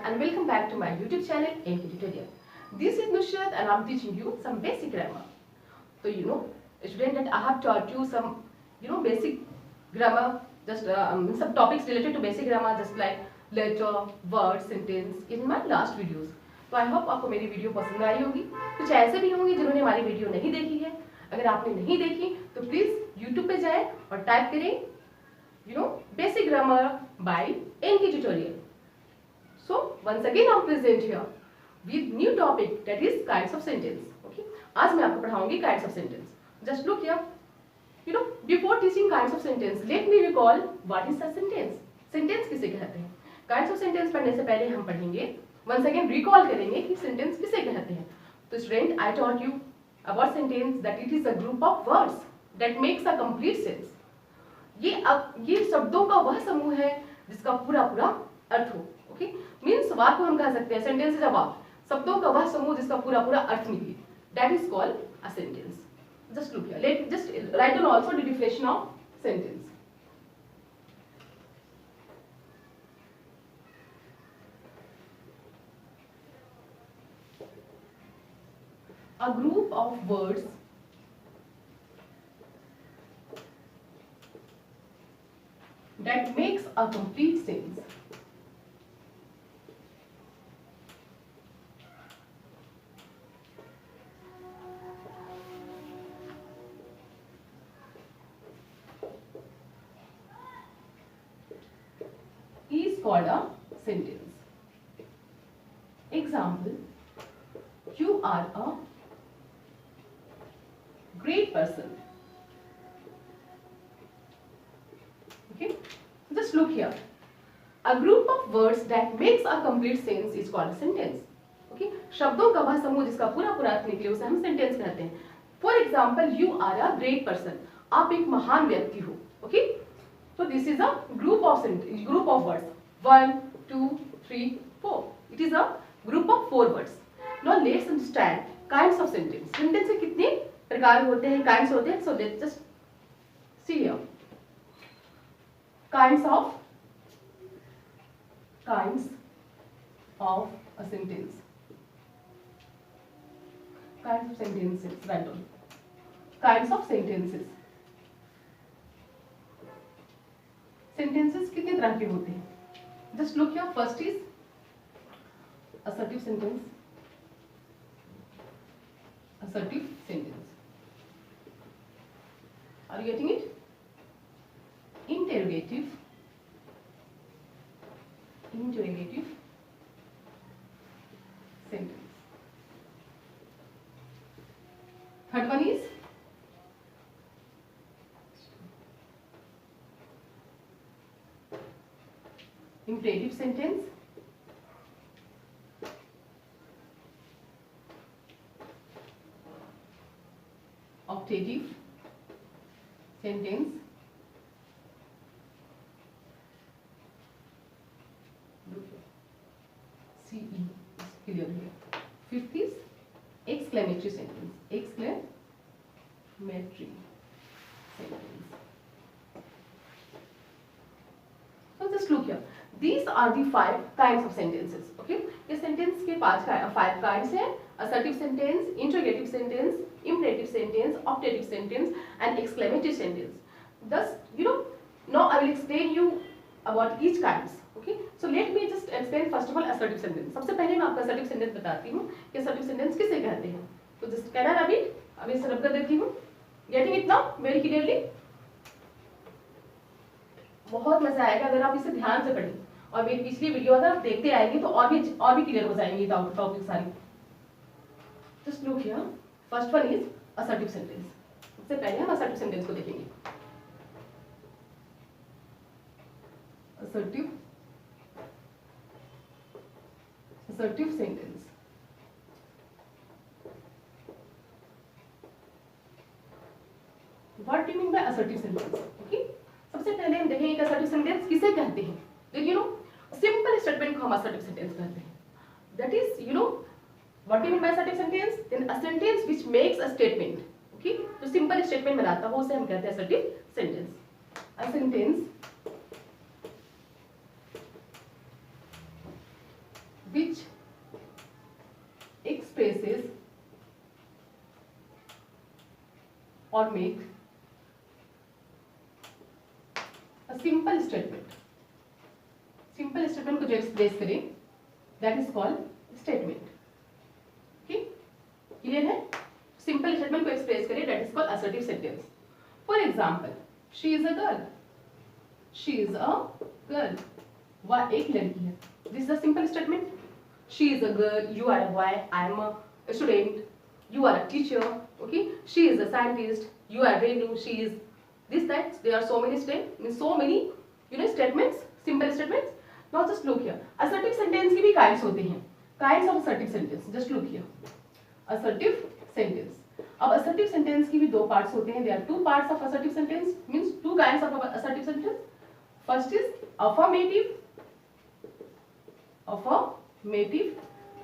and welcome back to my YouTube channel NK Tutorial. This is Nusrat and I'm teaching you some basic grammar. So student, that I have taught you some basic grammar, just some topics related to basic grammar, just like letter, word, sentence in my last videos. तो I hope आपको मेरी video पसंद आई होगी। कुछ ऐसे भी होंगे जिन्होंने हमारी वीडियो नहीं देखी है। अगर आपने नहीं देखी तो प्लीज YouTube पे जाएं और टाइप करें basic grammar by NK Tutorial. So once again I'm present here with new topic, that is kinds of sentence. Okay, आज मैं आपको पढ़ाऊंगी kinds of sentence. Just look here. Before teaching kinds of sentence, let me recall what is a sentence. Sentence किसे कहते हैं? Kinds of sentence पढ़ने से पहले हम पढ़ेंगे, once again recall करेंगे कि sentence किसे कहते हैं. तो student, I taught you about sentence that it is a group of words that makes a complete sense. ये शब्दों का वह समूह है जिसका पूरा अर्थ हो. ओके, मीन्स वाक्य को हम कह सकते हैं, सेंटेंस इज अ वाक्य, शब्दों का वह समूह जिसका पूरा अर्थ निकले. That is called a sentence. Just look here, let just write down also the definition of sentence. A group of words that makes a complete sense. Is called a sentence. Example: you are a great person. Okay, just look here. A group of words that makes a complete sense is called a sentence. Okay, शब्दों का वह समूह जिसका पूरा अर्थ निकले उसे हम sentence कहते हैं. For example, you are a great person. आप एक महान व्यक्ति हो. Okay, so this is a group of words. 1, 2, 3, 4. It is a group of 4 words. Now let's understand kinds of sentence. Sentence के कितने प्रकार होते हैं, kinds होते हैं. So let's just see here. Kinds of a sentence. Kinds of sentences. Right on. Kinds of sentences. Sentences कितने तरह के होते हैं? Just look here. First is assertive sentence. Assertive sentence. Are you getting it? Interrogative sentence. Third one is imperative sentence. Optative sentence. CE is clear here. Fifth is exclamatory sentence. Exclamatory sentence. So just look here. These are the 5 kinds of sentences. Okay, ये sentence के 5 kinds हैं: assertive sentence, interrogative sentence, imperative sentence, optative sentence, and exclamatory sentence. Thus, now I will explain you about each kinds. Okay, so let me just explain first of all assertive sentence. सबसे पहले मैं आपको assertive sentence बताती हूँ कि assertive sentence किसे कहते हैं. तो just can I repeat? अभी सरल कर देती हूँ. Getting it now very clearly? बहुत मजा आएगा अगर आप इसे ध्यान से पढ़ें और मेरी पिछली वीडियो अगर आप देखते आएंगे तो और भी क्लियर हो जाएंगे टॉपिक सारी. Just look here. First one is assertive sentence. सबसे पहले हम assertive sentence को देखेंगे. Assertive sentence. What do you mean by assertive sentence? Okay, सबसे पहले हम देखेंगे कि assertive sentence किसे कहते हैं. तो simple statement को हम assertive sentence कहते हैं. That is, what do you mean by assertive sentence? Then a sentence which makes a statement. Okay, तो simple statement बनाता हो उसे हम कहते हैं assertive sentence. A sentence or make a simple statement. Simple statement को जो एक्सप्रेस करें that is called statement. Okay, clear है? सिंपल स्टेटमेंट को एक्सप्रेस करें that is called assertive sentence. For example, she is a girl. She is a girl. वह एक लड़की है. This is a simple statement. She is a girl, you are a boy, I am a student, you are a teacher. Okay, she is a scientist, you are Renu, she is this, that. There are so many statements, simple statements. Now just look here, assertive sentence की भी kinds होते हैं. Kinds of assertive sentence, just look here. Assertive sentence. अब assertive sentence की भी दो parts होते हैं. There are two parts of assertive sentence, means two kinds of assertive sentence. First is affirmative,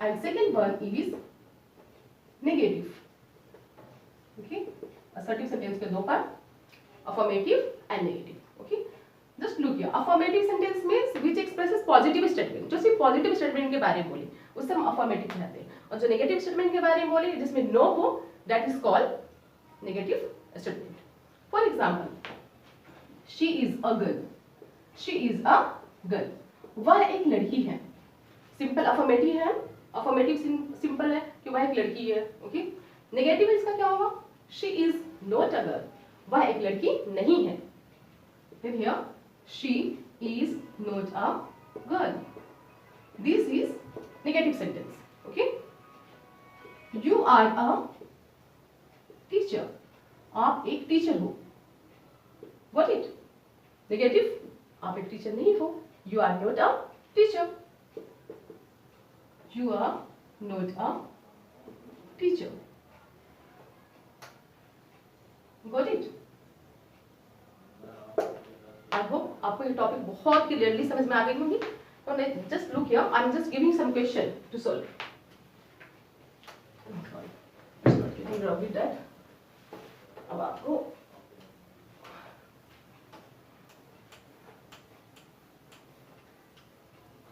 and second one is negative. Okay, assertive sentence के दो part, affirmative and negative. Okay, just look here. Affirmative sentence means which expresses positive statement. जो सिर्फ positive statement के बारे में बोले उससे हम affirmative कहते हैं, और जो negative statement के बारे में बोले जिसमें no हो that is called negative statement. For example, she is a girl. She is a girl. वह एक लड़की है. Simple affirmative है. Affirmative सिंपल है कि वह एक लड़की है. ओके, नेगेटिव इसका क्या होगा? She is not a girl. वह एक लड़की नहीं है. फिर here she is not a girl. This is negative sentence. Okay, you are a teacher. आप एक टीचर हो. What it? नेगेटिव. आप एक टीचर नहीं हो. You are not a teacher. You are not a teacher. Got it? I hope आपको ये topic बहुत क्लियरली समझ में आ गई होगी. So just look here. I'm just giving some question to solve. Sorry, it's not getting wrong with that. अब आपको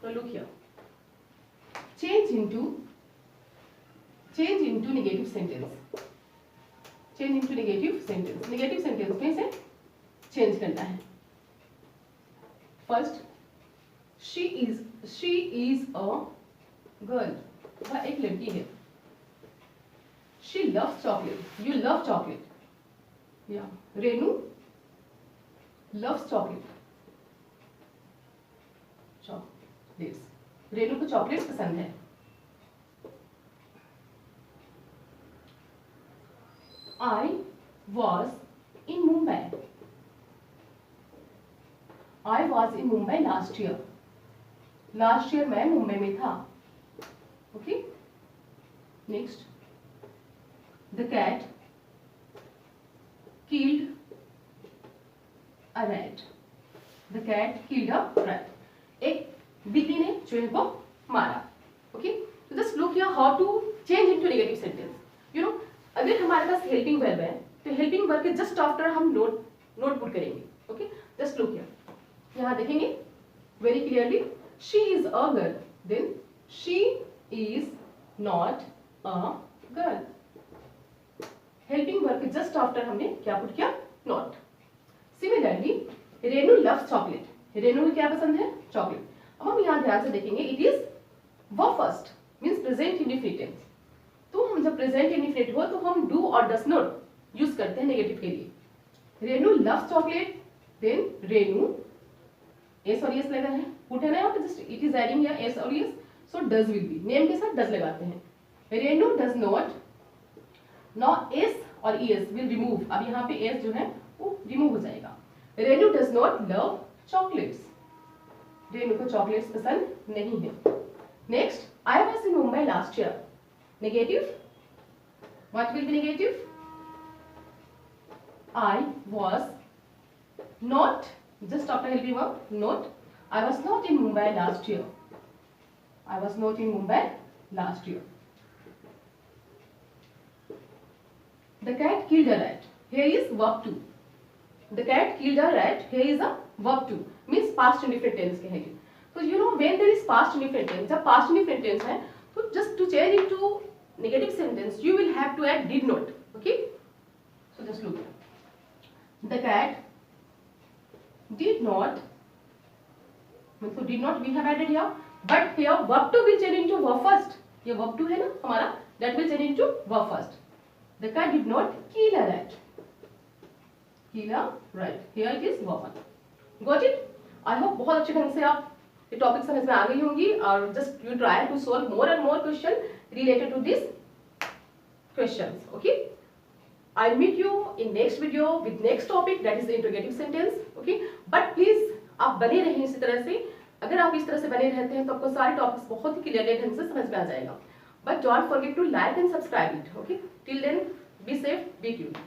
so look here. Change into negative sentence. Change into negative sentence. Negative sentence में से change करना है. First, she is a girl. वह एक लड़की है. She loves chocolate. You love chocolate. Yeah. Renu loves chocolate. Chocolates. Renu को चॉकलेट्स पसंद है. I was in Mumbai. I was in Mumbai last year. Last year मैं मुंबई में था. Okay. Next, the cat killed a rat. The cat killed a rat. एक बिल्ली ने चूहे को मारा. ओके, तो just look here how to change into negative sentence. You know, अगर हमारे पास हेल्पिंग वर्ब है तो हेल्पिंग वर्ब के जस्ट आफ्टर हम नोट पुट करेंगे. Okay, just look here. यहाँ देखेंगे very clearly, she is a girl. Then she is not a girl. Helping verb के जस्ट आफ्टर हमने क्या पुट किया? Not. Similarly, Renu loves chocolate. Renu को क्या पसंद है? चॉकलेट. अब हम यहाँ ध्यान से देखेंगे, it is verb first means present indefinite tense. तो हम जब प्रेजेंट इंडेफिनिट हो तो हम डू और डस नॉट यूज करते हैं नेगेटिव के लिए. Renu loves chocolate. Then Renu S और एस लगा है, पुट है ना यहाँ पे, जस्ट इट इज एडिंग या एस और S, so does will be. Name के साथ डज लगाते हैं. Renu does not. Now S और एस विल रिमूव. अब यहाँ पे एस जो है वो रिमूव हो जाएगा. Renu does not love chocolates. Renu को चॉकलेट्स पसंद नहीं है. Next, I was in Mumbai last year. Negative. What will be negative? I was not. Just after helping verb not. I was not in Mumbai last year. I was not in Mumbai last year. The cat killed a rat. Here is verb 2. The cat killed a rat. Here is a verb 2. Means past indefinite tense के है ये. So you know when there is past indefinite tense, जब past indefinite tense है तो just to change into negative sentence you will have to add did not. Okay? So just look. The cat did not, मतलब did not we have added here, but here verb to will change into verb first. ये verb to है ना हमारा, that will change into verb first. The cat did not kill a rat. Kill a rat. Here it is verb one. Got it? I hope बहुत अच्छे ढंग से आप ये टॉपिक समझ में आ गई होंगी और just you try to solve more and more question related to this questions. Okay? I'll meet you in next video with next topic, that is the interrogative sentence. Okay? But please आप बने रहें इसी तरह से. अगर आप इस तरह से बने रहते हैं तो आपको सारे टॉपिक्स बहुत ही क्लियरली ढंग से समझ में आ जाएगा. But don't forget to like and subscribe it. Okay? Till then, be safe, be tuned.